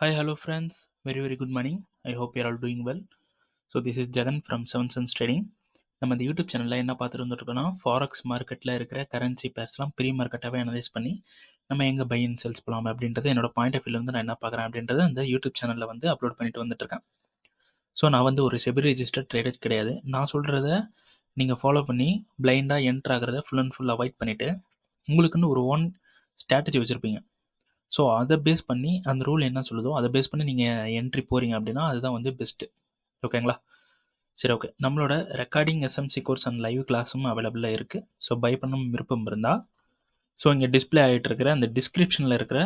Hi, hello friends. Very good morning. I hope you're all doing well. So this is Jagan from Seven Suns Trading. நம்ம இந்த YouTube சேனலில் என்ன பார்த்துட்டு வந்துட்டுருக்கோம்னா forex மார்க்கெட்டில் இருக்கிற currency பேர்ஸ்லாம் pre மார்க்கெட்டாகவே analyse பண்ணி நம்ம எங்கே பை அண்ட் செல்ஸ் போகலாம் அப்படின்றது என்னோட பாயிண்ட் ஆஃப் வியூலேருந்து நான் என்ன பார்க்குறேன் அப்படின்றத அந்த யூடியூப் சேனலில் வந்து அப்லோட் பண்ணிட்டு வந்துட்டுருக்கேன். ஸோ நான் வந்து ஒரு செபி ரெஜிஸ்டர்ட் ட்ரேடர் கிடையாது. நான் சொல்கிறத நீங்கள் ஃபாலோ பண்ணி பிளைண்டாக என்ட்ரு ஆகிறத ஃபுல் அண்ட் ஃபுல் அவாய்ட் பண்ணிவிட்டு உங்களுக்குன்னு ஒரு ஓன் ஸ்ட்ராட்டஜி வச்சுருப்பீங்க. ஸோ அதை பேஸ் பண்ணி அந்த ரூல் என்ன சொல்லுதோ அதை பேஸ் பண்ணி நீங்கள் என்ட்ரி போகிறீங்க அப்படின்னா அதுதான் வந்து பெஸ்ட்டு. ஓகேங்களா? சரி, ஓகே. நம்மளோட recording SMC course and live கிளாஸும் அவைலபிளாக இருக்குது. ஸோ பை பண்ண விருப்பம் இருந்தால் ஸோ இங்கே டிஸ்பிளே ஆகிட்டு இருக்கிற அந்த டிஸ்கிரிப்ஷனில் இருக்கிற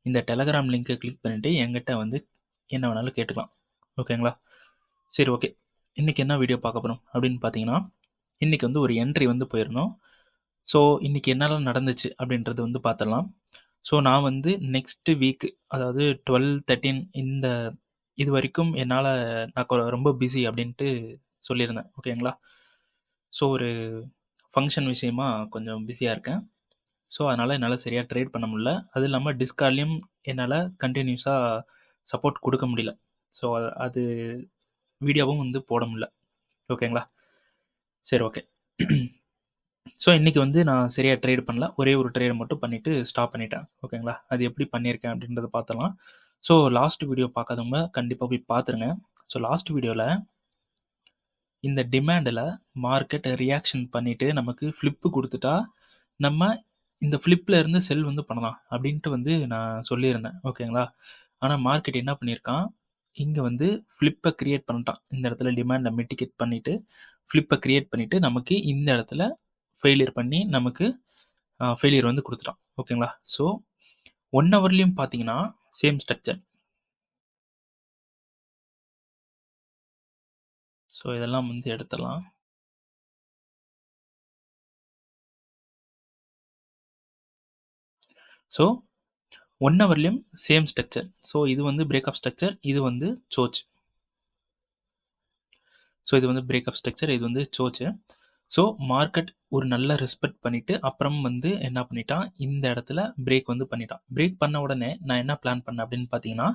இந்த டெலகிராம் லிங்க்கை கிளிக் பண்ணிவிட்டு என்கிட்ட வந்து என்ன வேணாலும் கேட்டுக்கலாம். ஓகேங்களா? சரி, ஓகே. இன்றைக்கி என்ன வீடியோ பார்க்க போகிறோம் அப்படின்னு பார்த்தீங்கன்னா, இன்றைக்கி வந்து ஒரு என்ட்ரி வந்து போயிருந்தோம். ஸோ இன்றைக்கி என்னெல்லாம் நடந்துச்சு அப்படின்றது வந்து பார்த்துடலாம். ஸோ நான் வந்து நெக்ஸ்ட்டு வீக், அதாவது 12, 13 இது வரைக்கும் என்னால் நான் ரொம்ப பிஸி அப்படின்ட்டு சொல்லியிருந்தேன். ஓகேங்களா? ஸோ ஒரு ஃபங்க்ஷன் விஷயமா கொஞ்சம் பிஸியாக இருக்கேன். ஸோ அதனால் என்னால் சரியாக ட்ரேட் பண்ண முடியல. அது இல்லாமல் டிஸ்கார்ட்லேயும் என்னால் கண்டினியூஸாக சப்போர்ட் கொடுக்க முடியல. ஸோ அது வீடியோவும் வந்து போட முடியல. ஓகேங்களா? சரி, ஓகே. ஸோ இன்றைக்கி வந்து நான் சரியாக ட்ரேட் பண்ணல. ஒரே ஒரு ட்ரேட் மட்டும் பண்ணிவிட்டு ஸ்டாப் பண்ணிட்டேன். ஓகேங்களா? அது எப்படி பண்ணியிருக்கேன் அப்படின்றத பார்த்துடலாம். ஸோ லாஸ்ட் வீடியோ பார்க்காதவங்க கண்டிப்பாக போய் பார்த்துருங்க. ஸோ லாஸ்ட் வீடியோவில் இந்த டிமாண்டில் மார்க்கெட் ரியாக்ஷன் பண்ணிவிட்டு நமக்கு ஃப்ளிப்பு கொடுத்துட்டா நம்ம இந்த ஃப்ளிப்பில் இருந்து செல் வந்து பண்ணலாம் அப்படின்ட்டு வந்து நான் சொல்லியிருந்தேன். ஓகேங்களா? ஆனால் மார்க்கெட் என்ன பண்ணியிருக்கான், இங்கே வந்து ஃப்ளிப்பை க்ரியேட் பண்ணிட்டான். இந்த இடத்துல டிமாண்டை மிட்டிகேட் பண்ணிவிட்டு ஃப்ளிப்பை க்ரியேட் பண்ணிவிட்டு நமக்கு இந்த இடத்துல ஃபெயிலியர் பண்ணி நமக்கு ஃபெயிலியர் வந்து கொடுத்துட்டான். ஓகேங்களா? ஸோ 1 ஹவர்லேயும் பார்த்தீங்கன்னா சேம் ஸ்ட்ரக்சர். ஸோ இதெல்லாம் வந்து எடுத்துடலாம். ஸோ 1 ஹவர்லேயும் சேம் ஸ்ட்ரக்சர். ஸோ இது வந்து பிரேக்அப் ஸ்ட்ரக்சர், இது வந்து சோச். ஸோ இது வந்து பிரேக்அப் ஸ்ட்ரக்சர், இது வந்து சோச்சு. ஸோ மார்க்கெட் ஒரு நல்ல ரெஸ்பெக்ட் பண்ணிவிட்டு அப்புறம் வந்து என்ன பண்ணிட்டான், இந்த இடத்துல பிரேக் வந்து பண்ணிட்டான். பிரேக் பண்ண உடனே நான் என்ன பிளான் பண்ணேன் அப்படின்னு பார்த்தீங்கன்னா,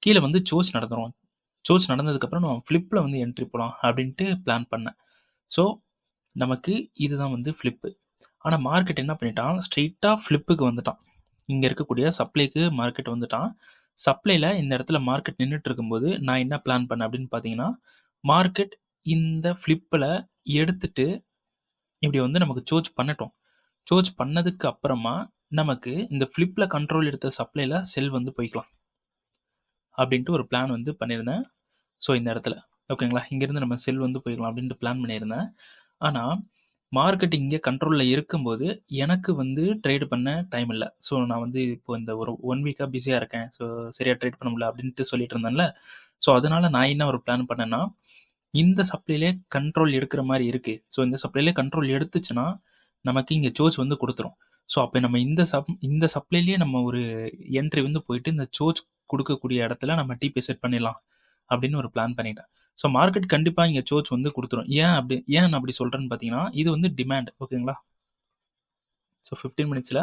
கீழே வந்து சோச் நடந்துரும். சோச் நடந்ததுக்கப்புறம் நம்ம ஃப்ளிப்பில் வந்து என்ட்ரி போகலாம் அப்படின்ட்டு பிளான் பண்ணேன். ஸோ நமக்கு இதுதான் வந்து ஃப்ளிப்பு. ஆனால் மார்க்கெட் என்ன பண்ணிட்டான், ஸ்ட்ரெயிட்டாக ஃப்ளிப்புக்கு வந்துட்டான். இங்கே இருக்கக்கூடிய சப்ளைக்கு மார்க்கெட் வந்துட்டான். சப்ளையில் இந்த இடத்துல மார்க்கெட் நின்றுட்டு இருக்கும்போது நான் என்ன பிளான் பண்ணேன் அப்படின்னு பார்த்தீங்கன்னா, மார்க்கெட் இந்த ஃப்ளிப்பில் எடுத்துட்டு இப்படி வந்து நமக்கு சோச் பண்ணட்டும். சோச் பண்ணதுக்கு அப்புறமா நமக்கு இந்த ஃப்ளிப்பில் கண்ட்ரோல் எடுத்த சப்ளையில் செல் வந்து போய்க்கலாம் அப்படின்ட்டு ஒரு பிளான் வந்து பண்ணியிருந்தேன். ஸோ இந்த இடத்துல ஓகேங்களா, இங்கேருந்து நம்ம செல் வந்து போய்க்கலாம் அப்படின்ட்டு பிளான் பண்ணியிருந்தேன். ஆனால் மார்க்கெட் இங்கே கண்ட்ரோலில் இருக்கும்போது எனக்கு வந்து ட்ரேட் பண்ண டைம் இல்லை. ஸோ நான் வந்து இப்போ இந்த ஒரு 1 வீக்காக பிஸியாக இருக்கேன். ஸோ சரியாக ட்ரேட் பண்ண முடியல அப்படின்ட்டு சொல்லிட்டு இருந்தேன்ல. ஸோ அதனால் நான் என்ன ஒரு பிளான் பண்ணேன்னா, இந்த சப்ளைலே கண்ட்ரோல் எடுக்கிற மாதிரி இருக்குது. ஸோ இந்த சப்ளைலே கண்ட்ரோல் எடுத்துச்சுன்னா நமக்கு இங்கே சோச் வந்து கொடுத்துரும். ஸோ அப்போ நம்ம இந்த சப்ளைலேயே நம்ம ஒரு என்ட்ரி வந்து போயிட்டு இந்த சோச் கொடுக்கக்கூடிய இடத்துல நம்ம டிபி செட் பண்ணிடலாம் அப்படின்னு ஒரு பிளான் பண்ணிட்டேன். ஸோ மார்க்கெட் கண்டிப்பாக இங்கே சோச் வந்து கொடுத்துரும். ஏன் நான் அப்படி சொல்கிறேன்னு பார்த்தீங்கன்னா, இது வந்து டிமாண்ட். ஓகேங்களா? ஸோ 15 மினிட்ஸில்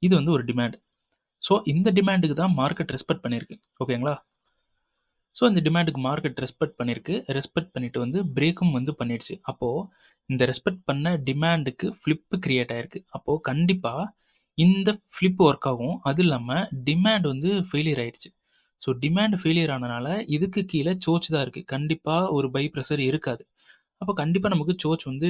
இது வந்து ஒரு டிமாண்ட். ஸோ இந்த டிமாண்டுக்கு தான் மார்க்கெட் ரெஸ்பெக்ட் பண்ணியிருக்கு. ஓகேங்களா? ஸோ இந்த டிமாண்டுக்கு மார்க்கெட் ரெஸ்பெக்ட் பண்ணியிருக்கு. ரெஸ்பெக்ட் பண்ணிட்டு வந்து பிரேக்கும் வந்து பண்ணிடுச்சு. அப்போது இந்த ரெஸ்பெக்ட் பண்ண டிமாண்டுக்கு ஃப்ளிப்பு கிரியேட் ஆயிருக்கு. அப்போது கண்டிப்பாக இந்த ஃப்ளிப் ஒர்க் ஆகும். அது இல்லாமல் டிமாண்ட் வந்து ஃபெயிலியர் ஆயிடுச்சு. ஸோ டிமாண்ட் ஃபெயிலியர் ஆனனால இதுக்கு கீழே சோச் தான் இருக்குது. கண்டிப்பாக ஒரு பை ப்ரெஷர் இருக்காது. அப்போ கண்டிப்பாக நமக்கு சோச் வந்து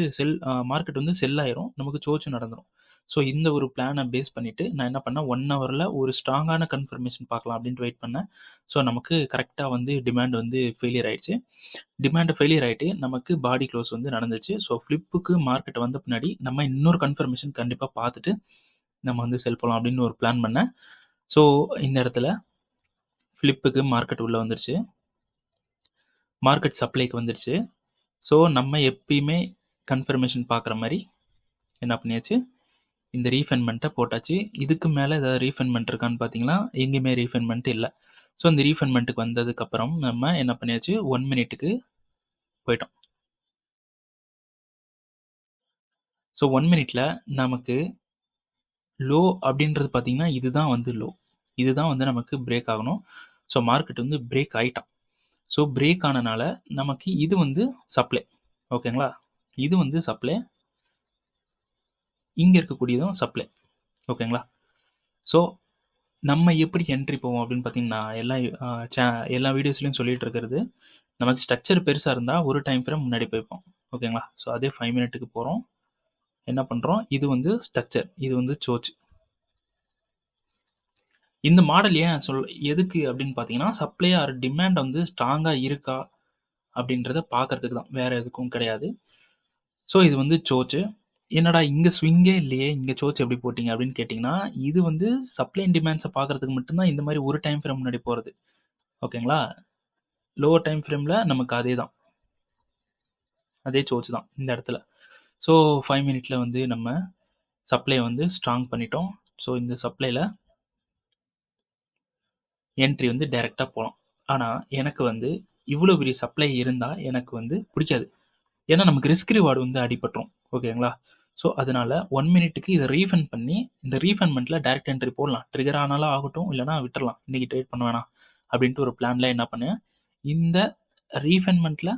மார்க்கெட் வந்து செல் ஆயிரும். நமக்கு சோச்சும் நடந்துரும். ஸோ இந்த ஒரு பிளானை பேஸ் பண்ணிவிட்டு நான் என்ன பண்ணேன், 1 ஹவரில் ஒரு ஸ்ட்ராங்கான கன்ஃபர்மேஷன் பார்க்கலாம் அப்படின்ட்டு வெயிட் பண்ணேன். ஸோ நமக்கு கரெக்டாக வந்து டிமாண்ட் வந்து ஃபெயிலியர் ஆயிடுச்சு. டிமாண்ட் ஃபெயிலியர் ஆகிட்டு நமக்கு பாடி க்ளோஸ் வந்து நடந்துச்சு. ஸோ ஃப்ளிப்புக்கு மார்க்கெட் வந்த பின்னாடி நம்ம இன்னொரு கன்ஃபர்மேஷன் கண்டிப்பாக பார்த்துட்டு நம்ம வந்து செல் போகலாம் அப்படின்னு ஒரு பிளான் பண்ணேன். ஸோ இந்த இடத்துல ஃப்ளிப்புக்கு மார்க்கெட் உள்ளே வந்துருச்சு. மார்க்கெட் சப்ளைக்கு வந்துருச்சு. ஸோ நம்ம எப்பயுமே கன்ஃபர்மேஷன் பார்க்குற மாதிரி என்ன பண்ணியாச்சு, இந்த ரீஃபைன்மெண்ட்டை போட்டாச்சு. இதுக்கு மேலே ஏதாவது ரீஃபைன்மெண்ட் இருக்கான்னு பார்த்தீங்கன்னா, எங்கேயுமே ரீஃபைன்மெண்ட் இல்லை. ஸோ இந்த ரீஃபைன்மெண்ட்டுக்கு வந்ததுக்கப்புறம் நம்ம என்ன பண்ணியாச்சு, 1 மினிட்டுக்கு போயிட்டோம். ஸோ 1 மினிட்ல நமக்கு லோ அப்படின்றது பார்த்தீங்கன்னா, இதுதான் வந்து லோ. இதுதான் வந்து நமக்கு பிரேக் ஆகணும். ஸோ மார்க்கெட் வந்து பிரேக் ஆயிட்டான். ஸோ பிரேக் ஆனனால நமக்கு இது வந்து சப்ளை. ஓகேங்களா? இது வந்து சப்ளை. இங்க இருக்கக்கூடியதும் சப்ளை. ஓகேங்களா? ஸோ நம்ம எப்படி என்ட்ரி போவோம் அப்படின்னு பார்த்தீங்கன்னா, எல்லா வீடியோஸ்லயும் சொல்லிட்டு இருக்கிறது, நமக்கு ஸ்ட்ரக்சர் பெருசா இருந்தா ஒரு டைம் ஃப்ரேம் முன்னாடி போய்ப்போம். ஓகேங்களா? ஸோ அதே 5 மினிட்டுக்கு போறோம். என்ன பண்றோம்? இது வந்து ஸ்ட்ரக்சர். இது வந்து சோச். இந்த மாடல் ஏன் எதுக்கு அப்படின்னு பார்த்தீங்கன்னா, சப்ளை ஆர் டிமாண்ட் வந்து ஸ்ட்ராங்கா இருக்கா அப்படின்றத பார்க்கறதுக்கு தான். வேற எதுக்கும் கிடையாது. ஸோ இது வந்து சோச்சு. என்னடா இங்க ஸ்விங்கே இல்லையே! இங்க சோச் எப்படி போட்டீங்க அப்படின்னு கேட்டீங்கன்னா, இது வந்து சப்ளை அண்ட் டிமாண்ட்ஸ பார்க்கறதுக்கு மட்டும் தான் இந்த மாரி ஒரு டைம் ஃப்ரேம் முன்னாடி போறது. ஓகேங்களா? லோவர் டைம் ஃப்ரேம்ல நமக்கு அதே தான். அதே சோச் தான் இந்த இடத்துல. ஸோ 5 மினிட்ல வந்து நம்ம சப்ளைய வந்து ஸ்ட்ராங் பண்ணிட்டோம். ஸோ இந்த சப்ளைல என்ட்ரி வந்து டைரக்ட்டா போலாம். ஆனா, எனக்கு வந்து இவ்வளோ பெரிய சப்ளை இருந்தா எனக்கு வந்து பிடிக்காது. ஏன்னா, நமக்கு ரிஸ்க் ரிவார்ட் வந்து அடிபட்டுரும். ஓகேங்களா? ஸோ, அதனால 1 மினிட்டுக்கு இத ரீஃபண்ட் பண்ணி, இந்த ரீஃபண்ட்மென்ட்ல டைரக்ட் என்ட்ரி போடலாம். ட்ரிகர் ஆனாலும் ஆகட்டும், இல்லன்னா விட்டுறலாம். இன்னைக்கு ட்ரேட் பண்ண வேணாம். அப்படின்ட்டு ஒரு பிளான்ல என்ன பண்ணேன், இந்த ரீஃபண்ட்மென்ட்ல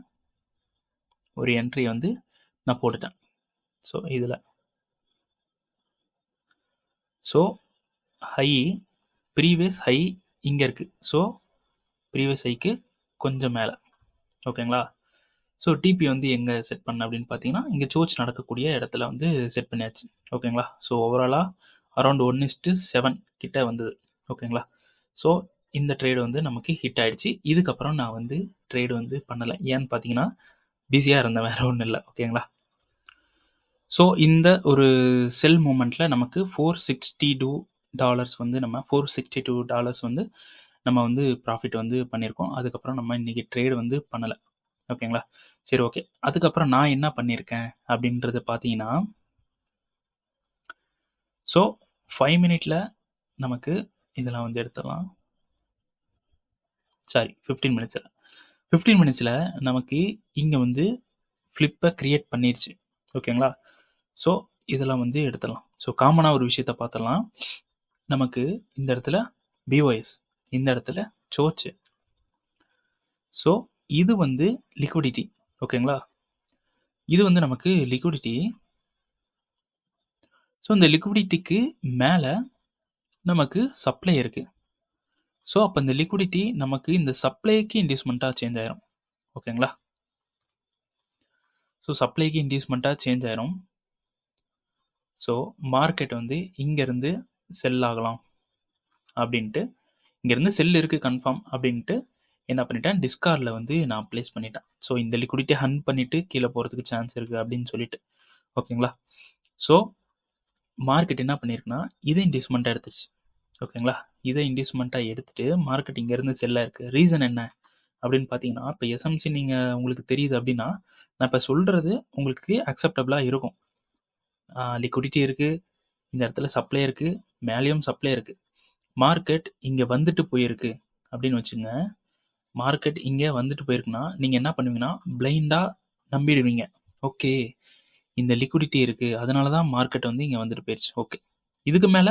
ஒரு என்ட்ரிய வந்து நான் போட்டுட்டேன். ஸோ, இதுல. ஸோ, ஹை ப்ரீவியஸ் ஹை இங்க இருக்கு. ஸோ, ப்ரீவியஸ் ஹைக்கு கொஞ்சம் மேல. ஓகேங்களா? ஸோ, டிபி வந்து எங்க செட் பண்ணேன் அப்படின்னு பார்த்தீங்கன்னா, இங்க சோச் நடக்கக்கூடிய இடத்துல வந்து செட் பண்ணியாச்சு. ஓகேங்களா? ஸோ, ஓவராலா அரவுண்ட் 1:7 கிட்ட வந்தது. ஓகேங்களா? ஸோ, இந்த ட்ரேட் வந்து நமக்கு ஹிட் ஆயிடுச்சு. இதுக்கப்புறம் நான் வந்து ட்ரேட் வந்து பண்ணல. ஏன்னு பார்த்தீங்கன்னா, பிஸியா இருந்தேன். வேற ஒண்ணும் இல்ல. ஓகேங்களா? ஸோ, இந்த ஒரு செல் மூவ்மெண்ட்ல நமக்கு $462 வந்து நம்ம $462 வந்து நம்ம வந்து ப்ராஃபிட் வந்து பண்ணியிருக்கோம். அதுக்கப்புறம் நம்ம இன்னைக்கு ட்ரேட் வந்து பண்ணல. ஓகேங்களா? சரி, ஓகே. அதுக்கப்புறம் நான் என்ன பண்ணியிருக்கேன் அப்படின்றது பார்த்தீங்கன்னா, ஸோ 5 மினிட்ல நமக்கு இதெல்லாம் வந்து எடுத்துடலாம். சாரி 15 மினிட்ஸ்ல. 15 மினிட்ஸ்ல நமக்கு இங்க வந்து ஃபிளிப்ப கிரியேட் பண்ணிருச்சு. ஓகேங்களா? ஸோ இதெல்லாம் வந்து எடுத்துடலாம். ஸோ காமனா ஒரு விஷயத்த பார்த்துடலாம். நமக்கு இந்த இடத்துல பிஓஎஸ், இந்த இடத்துல சோச்சு. ஸோ இது வந்து லிக்விடிட்டி. ஓகேங்களா? இது வந்து நமக்கு லிக்விடிட்டி. ஸோ இந்த லிக்விடிட்டிக்கு மேல நமக்கு சப்ளை இருக்கு. ஸோ அப்ப இந்த லிக்விடிட்டி நமக்கு இந்த சப்ளைக்கு இன்டியூஸ்மென்ட்டா சேஞ்ச் ஆயிரும். ஓகேங்களா? ஸோ சப்ளைக்கு இன்டியூஸ்மென்ட்டா சேஞ்ச் ஆயிரும். ஸோ மார்க்கெட் வந்து இங்கருந்து செல் ஆகலாம் அப்படின்ட்டு, இங்கருந்து செல் இருக்கு கன்ஃபார்ம் அப்படின்ட்டு என்ன பண்ணிட்டேன், டிஸ்கார்ட்ல வந்து நான் பிளேஸ் பண்ணிட்டேன். ஸோ இந்த லிக்விடிட்டிய ஹண்ட் பண்ணிட்டு கீழ போறதுக்கு சான்ஸ் இருக்கு அப்படின்னு சொல்லிட்டு. ஓகேங்களா? ஸோ மார்க்கெட் என்ன பண்ணியிருக்குன்னா, இத இன்டியூஸ்மென்ட்டா எடுத்துருச்சு. ஓகேங்களா? இத இன்டியூஸ்மென்ட்டா எடுத்துட்டு மார்க்கெட் இங்கருந்து செல் ஆயிருக்கு. ரீசன் என்ன அப்படின்னு பார்த்தீங்கன்னா, இப்ப எஸ்எம்சி உங்களுக்கு தெரியுது அப்படின்னா, நான் இப்ப சொல்றது உங்களுக்கு அக்செப்டபிளா இருக்கும். லிக்விடிட்டி இருக்கு, இந்த இடத்துல சப்ளை இருக்கு, மேலயும் சப்ளை இருக்கு. மார்க்கெட் இங்க வந்துட்டு போயிருக்கு அப்படின்னு வச்சுக்கங்க. மார்க்கெட் இங்க வந்துட்டு போயிருக்குன்னா, நீங்க என்ன பண்ணுவீங்கன்னா, பிளைண்டா நம்பிடுவீங்க. ஓகே. இந்த லிக்விடிட்டி இருக்கு. அதனால தான் மார்க்கெட் வந்து இங்க வந்துட்டு போயிருச்சு. ஓகே. இதுக்கு மேல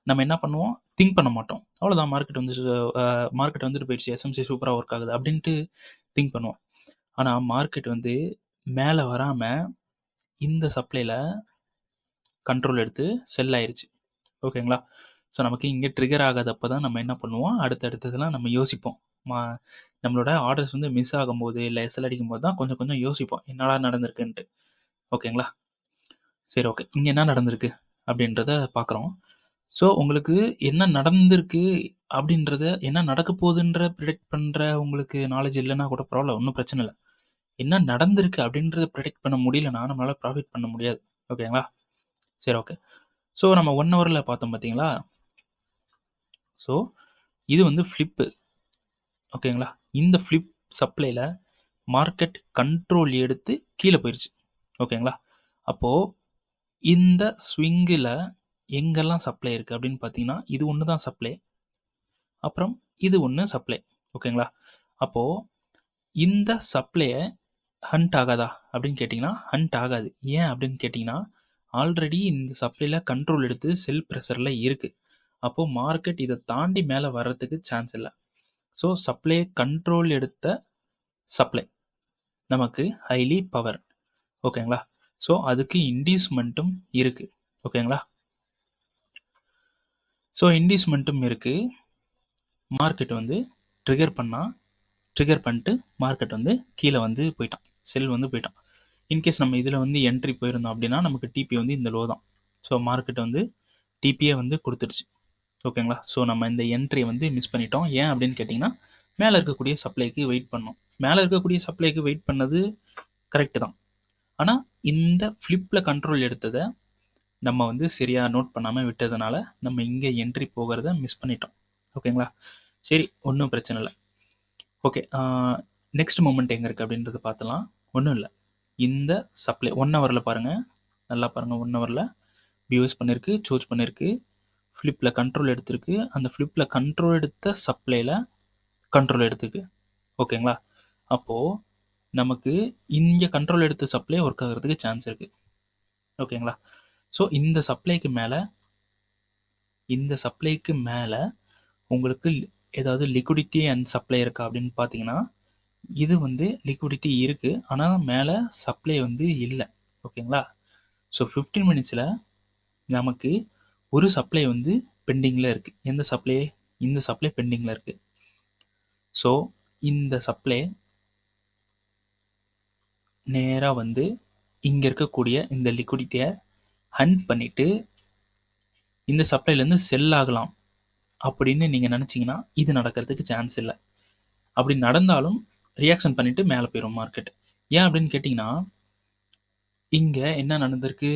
நம்ம என்ன பண்ணுவோம்? திங்க் பண்ண மாட்டோம். அவ்வளோதான் மார்க்கெட் வந்துட்டு போயிருச்சு. எஸ்எம்சி சூப்பரா ஒர்க் ஆகுது அப்படின்ட்டு திங்க் பண்ணுவோம். ஆனா மார்க்கெட் வந்து மேல வராம இந்த சப்ளைல கண்ட்ரோல் எடுத்து செல் ஆயிருச்சு. ஓகேங்களா? ஸோ நமக்கு இங்க ட்ரிகர் ஆகாதப்ப தான் நம்ம என்ன பண்ணுவோம், அடுத்தடுத்ததெல்லாம் நம்ம யோசிப்போம். மா நம்மளோட ஆர்டர்ஸ் வந்து மிஸ் ஆகும்போது, இல்ல எஸ்எல் அடிக்கும்போது தான் கொஞ்சம் கொஞ்சம் யோசிப்போம். என்னடா நடந்திருக்குன்ட்டு. ஓகேங்களா? சரி, ஓகே. இங்க என்ன நடந்திருக்கு அப்படின்றத பார்க்குறோம். ஸோ உங்களுக்கு என்ன நடந்திருக்கு அப்படின்றத, என்ன நடக்க போகுதுன்ற பிரெடிக்ட் பண்ற உங்களுக்கு நாலேட்ஜ் இல்லன்னா கூட பரவால்ல. ஒண்ணும் பிரச்சனை இல்ல. என்ன நடந்திருக்கு அப்படின்றத பிரெடிக்ட் பண்ண முடியலன்னா, நம்மளால ப்ராஃபிட் பண்ண முடியாது. ஓகேங்களா? சரி, ஓகே. ஸோ நம்ம 1 ஹவர்ல பார்த்தோம் பார்த்தீங்களா? ஸோ இது வந்து ஃபிளிப்பு. ஓகேங்களா? இந்த ஃபிளிப் சப்ளைல மார்க்கெட் கண்ட்ரோல் எடுத்து கீழ போயிருச்சு. ஓகேங்களா? அப்போ இந்த ஸ்விங்குல எங்கெல்லாம் சப்ளை இருக்கு அப்படின்னு பார்த்தீங்கன்னா, இது ஒண்ணு தான் சப்ளை. அப்புறம் இது ஒண்ணு சப்ளை. ஓகேங்களா? அப்போ இந்த சப்ளைய ஹண்ட் ஆகாதா அப்படின்னு கேட்டீங்கன்னா, ஹண்ட் ஆகாது. ஏன் அப்படின்னு கேட்டீங்கன்னா, ஆல்ரெடி இந்த சப்ளைல கண்ட்ரோல் எடுத்து செல் பிரஷர்ல இருக்கு. அப்போ மார்க்கெட் இத தாண்டி மேல வர்றதுக்கு சான்ஸ் இல்ல. ஸோ சப்ளை கண்ட்ரோல் எடுத்த சப்ளை நமக்கு ஹைலி பவர். ஓகேங்களா? ஸோ அதுக்கு இன்டியூஸ்மெண்ட்டும் இருக்கு. ஓகேங்களா? ஸோ இன்டியூஸ்மெண்ட்டும் இருக்கு. மார்க்கெட் வந்து ட்ரிகர் பண்ணிட்டு மார்க்கெட் வந்து கீழே வந்து போயிட்டான், செல் வந்து போயிட்டான். இன்கேஸ் நம்ம இதில் வந்து என்ட்ரி போயிருந்தோம் அப்படின்னா நமக்கு டிபி வந்து இந்த லோ தான். ஸோ மார்க்கெட் வந்து டிபியே வந்து கொடுத்துருச்சு. ஓகேங்களா? ஸோ நம்ம இந்த என்ட்ரியை வந்து மிஸ் பண்ணிட்டோம். ஏன் அப்படின்னு கேட்டிங்கன்னா மேலே இருக்கக்கூடிய சப்ளைக்கு வெயிட் பண்ணோம். மேலே இருக்கக்கூடிய சப்ளைக்கு வெயிட் பண்ணது கரெக்டு தான். ஆனால் இந்த ஃப்ளிப்பில் கண்ட்ரோல் எடுத்ததை நம்ம வந்து சரியாக நோட் பண்ணாமல் விட்டதுனால நம்ம இங்கே என்ட்ரி போகிறத மிஸ் பண்ணிட்டோம். ஓகேங்களா? சரி, ஒன்றும் பிரச்சனை இல்லை. ஓகே, நெக்ஸ்ட் மூமெண்ட் எங்கே இருக்குது அப்படின்றத பார்த்துலாம். ஒன்றும் இல்லை, இந்த சப்ளை 1 ஹவரில் பாருங்கள், நல்லா பாருங்கள். 1 ஹவரில் பியூஎஸ் பண்ணியிருக்கு, சோச் பண்ணியிருக்கு, ஃப்ளிப்பில் கண்ட்ரோல் எடுத்திருக்கு. அந்த ஃப்ளிப்பில் கண்ட்ரோல் எடுத்த சப்ளையில் கண்ட்ரோல் எடுத்துருக்கு. ஓகேங்களா? அப்போது நமக்கு இங்கே கண்ட்ரோல் எடுத்த சப்ளை ஒர்க் ஆகிறதுக்கு சான்ஸ் இருக்குது. ஓகேங்களா? ஸோ இந்த சப்ளைக்கு மேலே உங்களுக்கு ஏதாவது லிக்விடிட்டி அண்ட் சப்ளை இருக்கா அப்படின்னு பார்த்தீங்கன்னா இது வந்து லிக்விடிட்டி இருக்குது, ஆனால் மேலே சப்ளை வந்து இல்லை. ஓகேங்களா? ஸோ 15 மினிட்ஸில் நமக்கு ஒரு சப்ளை வந்து பெண்டிங்கில் இருக்குது. எந்த சப்ளை? இந்த சப்ளை பெண்டிங்கில் இருக்குது. ஸோ இந்த சப்ளை நேராக வந்து இங்கே இருக்கக்கூடிய இந்த லிக்விடிட்டியை ஹண்ட் பண்ணிவிட்டு இந்த சப்ளைலேருந்து செல் ஆகலாம் அப்படின்னு நீங்கள் நினச்சிங்கன்னா இது நடக்கிறதுக்கு சான்ஸ் இல்லை. அப்படி நடந்தாலும் ரியாக்ஷன் பண்ணிவிட்டு மேலே போயிடும் மார்க்கெட். ஏன் அப்படின்னு கேட்டிங்கன்னா இங்கே என்ன நடந்திருக்கு?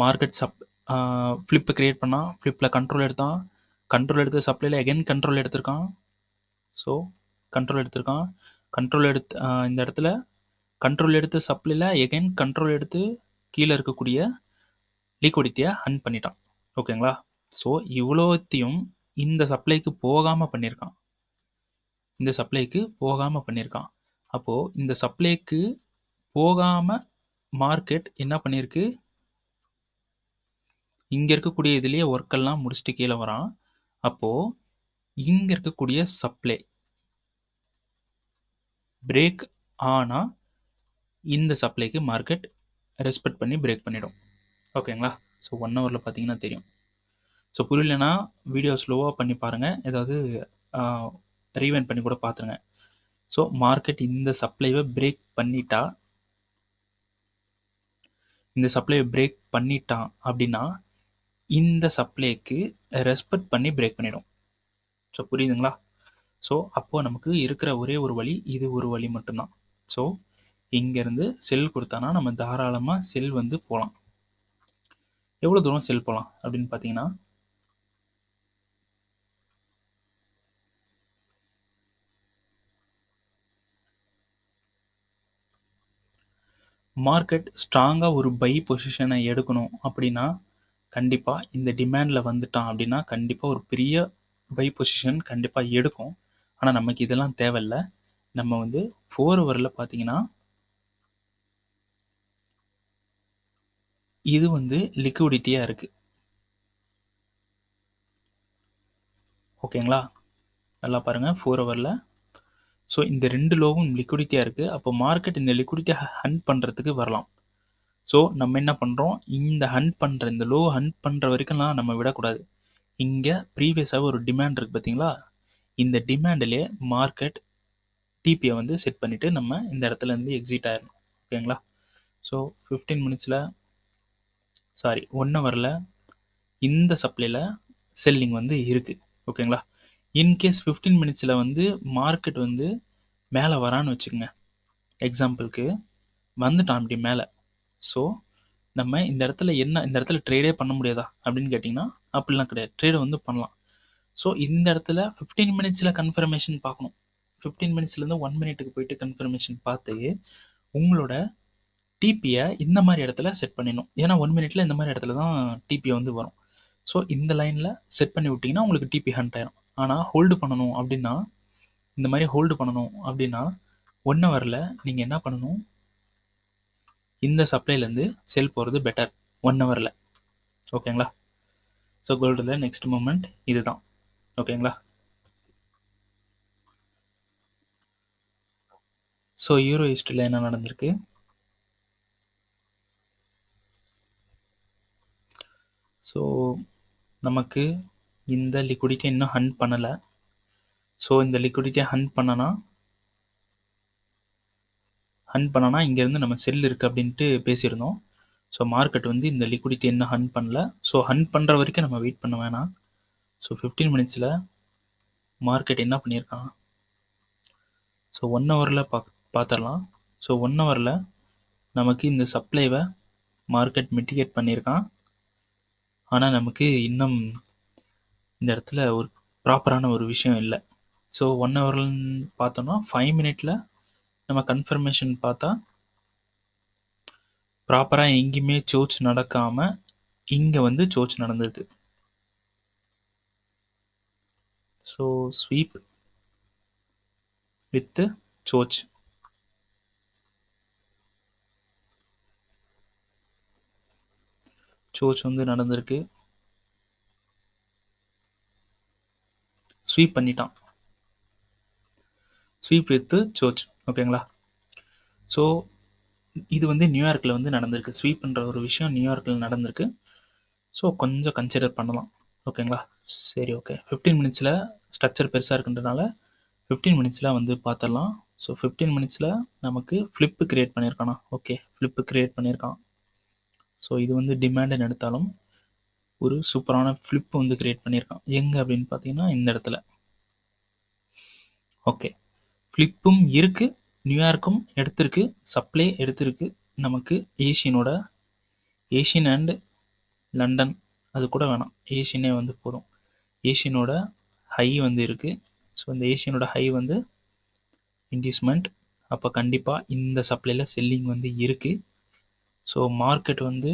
மார்க்கெட் ஃப்ளிப்பை கிரியேட் பண்ணால், ஃப்ளிப்பில் கண்ட்ரோல் எடுத்தான், கண்ட்ரோல் எடுத்த சப்ளையில் அகைன் கண்ட்ரோல் எடுத்திருக்கான். ஸோ கண்ட்ரோல் எடுத்திருக்கான், கண்ட்ரோல் எடுத்து இந்த இடத்துல கண்ட்ரோல் எடுத்த சப்ளையில் எகைன் கண்ட்ரோல் எடுத்து கீழே இருக்கக்கூடிய லிக்விடிட்டியை ஹண்ட் பண்ணிட்டான். ஓகேங்களா? ஸோ இவ்வளோத்தையும் இந்த சப்ளைக்கு போகாமல் பண்ணியிருக்கான். அப்போது இந்த சப்ளைக்கு போகாமல் மார்க்கெட் என்ன பண்ணியிருக்கு? இங்கே இருக்கக்கூடிய இதுலேயே ஒர்க்கெல்லாம் முடிச்சுட்டு கீழே வரான். அப்போது இங்கே இருக்கக்கூடிய சப்ளை பிரேக் ஆனால் இந்த சப்ளைக்கு மார்க்கெட் ரெஸ்பெக்ட் பண்ணி பிரேக் பண்ணிடும். ஓகேங்களா? ஸோ 1 ஹவரில் பார்த்தீங்கன்னா தெரியும். ஸோ புரியலனா வீடியோ ஸ்லோவாக பண்ணி பாருங்கள், ஏதாவது ரீவைண்ட் பண்ணி கூட பார்த்துருங்க. ஸோ மார்க்கெட் இந்த சப்ளைவை பிரேக் பண்ணிட்டான் அப்படின்னா இந்த சப்ளைக்கு ரெஸ்பெக்ட் பண்ணி பிரேக் பண்ணிடும். ஸோ புரியுதுங்களா? ஸோ அப்போது நமக்கு இருக்கிற ஒரே ஒரு வழி, இது ஒரு வழி மட்டும்தான். ஸோ இங்கேருந்து செல் கொடுத்தானா நம்ம தாராளமாக செல் வந்து போகலாம். எவ்வளோ தூரம் செல் போகலாம் அப்படின்னு பார்த்தீங்கன்னா மார்க்கெட் ஸ்ட்ராங்காக ஒரு பை பொசிஷனை எடுக்கணும் அப்படின்னா கண்டிப்பாக இந்த டிமாண்டில் வந்துட்டான் அப்படின்னா கண்டிப்பாக ஒரு பெரிய பை பொசிஷன் கண்டிப்பாக எடுக்கும். ஆனால் நமக்கு இதெல்லாம் தேவையில்லை. நம்ம வந்து 4 ஹவரில் பார்த்தீங்கன்னா இது வந்து லிக்விடிட்டியாக இருக்குது. ஓகேங்களா? நல்லா பாருங்கள் 4 ஹவரில். ஸோ இந்த 2 லோவும் லிக்விடிட்டியாக இருக்குது. அப்போ மார்க்கெட் இந்த லிக்விடிட்டியை ஹண்ட் பண்ணுறதுக்கு வரலாம். ஸோ நம்ம என்ன பண்ணுறோம்? இந்த லோ ஹண்ட் பண்ணுற வரைக்கும்லாம் நம்ம விடக்கூடாது. இங்கே ப்ரீவியஸாக ஒரு டிமாண்ட் இருக்குது பார்த்தீங்களா? இந்த டிமாண்டிலே மார்க்கெட் டிபியை வந்து செட் பண்ணிவிட்டு நம்ம இந்த இடத்துல இருந்து எக்ஸிட் ஆயிடணும். ஓகேங்களா? ஸோ 15 மினிட்ஸில் 1 ஹவரில் இந்த சப்ளையில் செல்லிங் வந்து இருக்குது. ஓகேங்களா? இன்கேஸ் 15 மினிட்ஸில் வந்து மார்க்கெட் வந்து மேலே வரான்னு வச்சுக்கோங்க, எக்ஸாம்பிளுக்கு வந்துட்டான் இப்படி மேலே. ஸோ நம்ம இந்த இடத்துல ட்ரேடே பண்ண முடியாதா அப்படின்னு கேட்டிங்கன்னா அப்படிலாம் கிடையாது, ட்ரேடை வந்து பண்ணலாம். ஸோ இந்த இடத்துல 15 மினிட்ஸில் கன்ஃபர்மேஷன் பார்க்கணும். 15 மினிட்ஸ்லேருந்து 1 மினிட்டுக்கு போயிட்டு கன்ஃபர்மேஷன் பார்த்து உங்களோட டிபியை இந்த மாதிரி இடத்துல செட் பண்ணிடணும். ஏன்னா 1 மினிட்ல இந்த மாதிரி இடத்துல தான் டிபியை வந்து வரும். ஸோ இந்த லைனில் செட் பண்ணி விட்டிங்கன்னா உங்களுக்கு டிபி ஹண்ட் ஆயிரும். ஆனால் ஹோல்டு பண்ணணும் அப்படின்னா இந்த மாதிரி ஹோல்டு பண்ணணும் அப்படின்னா 1 ஹவரில் நீங்கள் என்ன பண்ணணும்? இந்த சப்ளைலேருந்து செல் போகிறது பெட்டர் 1 ஹவரில். ஓகேங்களா? ஸோ கோல்டில் நெக்ஸ்ட் மூமெண்ட் இதுதான். ஓகேங்களா? ஸோ யூரோ ஹிஸ்ட்ரியில் என்ன நடந்திருக்கு? ஸோ நமக்கு இந்த லிக்விடிட்டி இன்னும் ஹண்ட் பண்ணலை. ஸோ இந்த லிக்விடிட்டியை ஹண்ட் பண்ணனா இங்கேருந்து நம்ம செல் இருக்குது அப்படின்ட்டு பேசியிருந்தோம். ஸோ மார்க்கெட் வந்து இந்த லிக்விடிட்டி இன்னும் ஹண்ட் பண்ணல. ஸோ ஹண்ட் பண்ணுற வரைக்கும் நம்ம வெயிட் பண்ண வேணாம். ஸோ 15 மினிட்ஸில் மார்க்கெட் என்ன பண்ணியிருக்கான்? ஸோ 1 ஹவரில் பார்த்துடலாம். ஸோ 1 ஹவரில் நமக்கு இந்த சப்ளைவை மார்க்கெட் மிட்டிகேட் பண்ணியிருக்கான். ஆனால் நமக்கு இன்னும் இந்த இடத்துல ஒரு ப்ராப்பரான ஒரு விஷயம் இல்லை. ஸோ 1 ஹவர்லன்னு பார்த்தோன்னா 5 மினிட்ல நம்ம கன்ஃபர்மேஷன் பார்த்தா ப்ராப்பராக எங்கேயுமே சோச் நடக்காமல் இங்கே வந்து சோச் நடந்திருக்கு. So sweep with சோச். சோச் வந்து நடந்திருக்கு. ஸ்வீப் பண்ணிட்டான். Sweep with சோச். ஓகேங்களா? ஸோ இது வந்து நியூயார்க்கில் வந்து நடந்திருக்கு. ஸ்வீப்ன்ற ஒரு விஷயம் நியூயார்க்கில் நடந்திருக்கு. ஸோ கொஞ்சம் கன்சிடர் பண்ணலாம். ஓகேங்களா? சரி, ஓகே. 15 மினிட்ஸில் ஸ்ட்ரக்சர் பெருசாக இருக்குன்றனால 15 மினிட்ஸில் வந்து பார்த்துடலாம். ஸோ 15 மினிட்ஸில் நமக்கு ஃப்ளிப்பு கிரியேட் பண்ணியிருக்கானா? ஓகே, ஃப்ளிப்பு கிரியேட் பண்ணியிருக்கான். ஸோ இது வந்து டிமாண்டுன்னு எடுத்தாலும் ஒரு சூப்பரான ஃப்ளிப்பு வந்து கிரியேட் பண்ணியிருக்கான். எங்கே அப்படின்னு பார்த்தீங்கன்னா இந்த இடத்துல. ஓகே, ஃப்ளிப்பும் இருக்குது, நியூயார்க்கும் எடுத்திருக்கு, சப்ளை எடுத்திருக்கு. நமக்கு ஏஷியன் அண்ட் லண்டன் அது கூட வேணாம், ஏஷியனே வந்து போதும். ஏஷியனோட ஹை வந்து இருக்குது. ஸோ இந்த ஏஷியனோட ஹை வந்து இன்டியூஸ்மெண்ட். அப்போ கண்டிப்பாக இந்த சப்ளையில் செல்லிங் வந்து இருக்குது. ஸோ மார்க்கெட் வந்து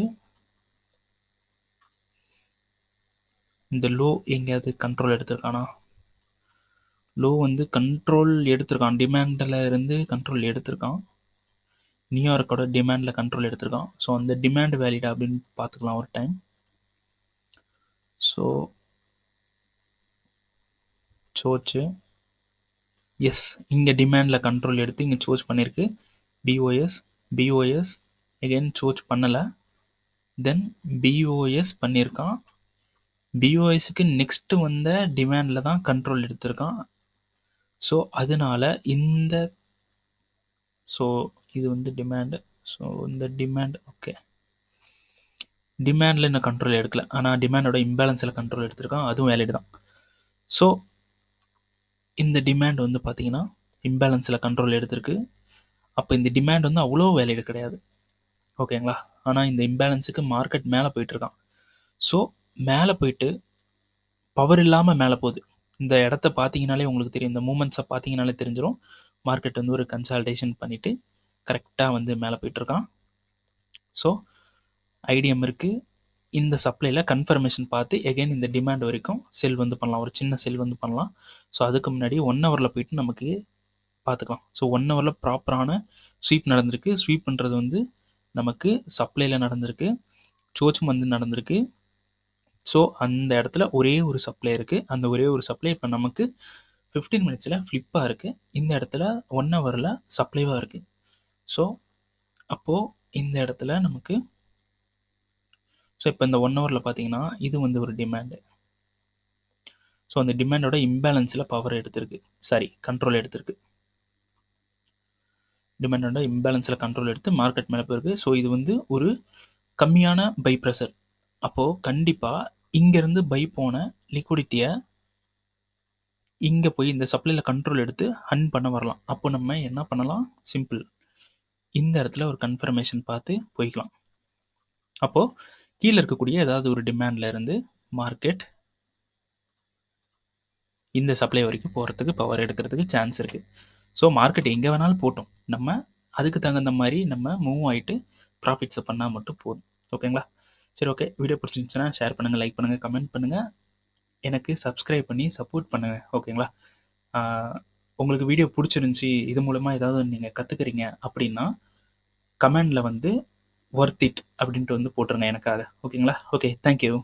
இந்த லோ எங்கேயாவது கண்ட்ரோல் எடுத்திருக்கானா? லோ வந்து கண்ட்ரோல் எடுத்திருக்கான். டிமாண்டில் இருந்து கண்ட்ரோல் எடுத்திருக்கான். நியூயார்க்கோட டிமாண்டில் கண்ட்ரோல் எடுத்திருக்கான். ஸோ அந்த டிமாண்ட் வேலிடா அப்படின்னு பார்த்துக்கலாம் ஒரு டைம். ஸோ சோச்சு எஸ், இங்கே டிமாண்டில் கண்ட்ரோல் எடுத்து இங்கே சோச் பண்ணியிருக்கு. பிஓஎஸ் எகைன் சோச் பண்ணலை. தென் பிஓஎஸ் பண்ணியிருக்கான். பிஓஎஸ்க்கு நெக்ஸ்ட் வந்த டிமாண்டில் தான் கண்ட்ரோல் எடுத்திருக்கான். ஸோ அதனால ஸோ இது வந்து டிமாண்டு. ஸோ இந்த டிமாண்ட் ஓகே, டிமாண்டில் இன்னும் கண்ட்ரோல் எடுக்கல, ஆனால் டிமாண்டோட இம்பேலன்ஸில் கண்ட்ரோல் எடுத்திருக்கான். அதுவும் வேலிட் தான். ஸோ இந்த டிமாண்ட் வந்து பார்த்தீங்கன்னா இம்பேலன்ஸில் கண்ட்ரோல் எடுத்திருக்கு. அப்போ இந்த டிமாண்ட் வந்து அவ்வளோ வேலிட் கிடையாது. ஓகேங்களா? ஆனால் இந்த இம்பேலன்ஸுக்கு மார்க்கெட் மேலே போயிட்டுருக்கான். ஸோ மேலே போயிட்டு பவர் இல்லாமல் மேலே போகுது. இந்த இடத்த பார்த்தீங்கனாலே உங்களுக்கு தெரியும், இந்த மூமெண்ட்ஸை பார்த்தீங்கனாலே தெரிஞ்சிடும். மார்க்கெட் வந்து ஒரு கன்சால்டேஷன் பண்ணிவிட்டு கரெக்டாக வந்து மேலே போயிட்டுருக்கான். ஸோ ஐடிஎம் இருக்குது. இந்த சப்ளையில் கன்ஃபர்மேஷன் பார்த்து எகைன் இந்த டிமாண்ட் வரைக்கும் செல் வந்து பண்ணலாம், ஒரு சின்ன செல் வந்து பண்ணலாம். ஸோ அதுக்கு முன்னாடி 1 ஹவரில் போயிட்டு நமக்கு பார்த்துக்கலாம். ஸோ 1 ஹவரில் ப்ராப்பரான ஸ்வீப் நடந்திருக்கு. ஸ்வீப் பண்ணுறது வந்து நமக்கு சப்ளையில் நடந்திருக்கு, சோச்சும் வந்து நடந்திருக்கு. ஸோ அந்த இடத்துல ஒரே ஒரு சப்ளை இருக்குது. அந்த ஒரே ஒரு சப்ளை இப்போ நமக்கு 15 மினிட்ஸில் ஃப்ளிப்பாக இருக்குது. இந்த இடத்துல 1 ஹவரில் சப்ளைவாக இருக்குது. ஸோ அப்போது இந்த இடத்துல நமக்கு ஸோ இப்போ இந்த 1 ஹவரில் பார்த்தீங்கன்னா இது வந்து ஒரு டிமாண்டு. ஸோ அந்த டிமாண்டோட இம்பேலன்ஸில் பவர் எடுத்திருக்கு, சாரி கண்ட்ரோல் எடுத்திருக்கு. டிமாண்டோட இம்பேலன்ஸில் கண்ட்ரோல் எடுத்து மார்க்கெட் மேலே போயிருக்கு. ஸோ இது வந்து ஒரு கம்மியான பை ப்ரெஷர். அப்போது கண்டிப்பாக இங்கேருந்து பை போன லிக்விடிட்டியை இங்கே போய் இந்த சப்ளையில் கண்ட்ரோல் எடுத்து ஹண்ட் பண்ண வரலாம். அப்போ நம்ம என்ன பண்ணலாம்? சிம்பிள், இந்த இடத்துல ஒரு கன்ஃபர்மேஷன் பார்த்து போய்க்கலாம். அப்போது கீழே இருக்கக்கூடிய ஏதாவது ஒரு டிமாண்டில் இருந்து மார்க்கெட் இந்த சப்ளை வரைக்கும் போகிறதுக்கு பவர் எடுக்கிறதுக்கு சான்ஸ் இருக்குது. ஸோ மார்க்கெட் எங்கே வேணாலும் போட்டோம், நம்ம அதுக்கு தகுந்த மாதிரி நம்ம மூவ் ஆகிட்டு ப்ராஃபிட்ஸை பண்ணால் மட்டும் போதும். ஓகேங்களா? சரி, ஓகே. வீடியோ பிடிச்சிருந்துச்சுன்னா ஷேர் பண்ணுங்கள், லைக் பண்ணுங்கள், கமெண்ட் பண்ணுங்கள், எனக்கு சப்ஸ்கிரைப் பண்ணி சப்போர்ட் பண்ணுங்கள். ஓகேங்களா? உங்களுக்கு வீடியோ பிடிச்சிருந்துச்சி, இது மூலமாக ஏதாவது நீங்கள் கற்றுக்குறீங்க அப்படின்னா கமெண்டில் வந்து ஒர்த் இட் அப்படின்ட்டு வந்து போட்டுருங்க எனக்காக. ஓகேங்களா? Okay, thank you.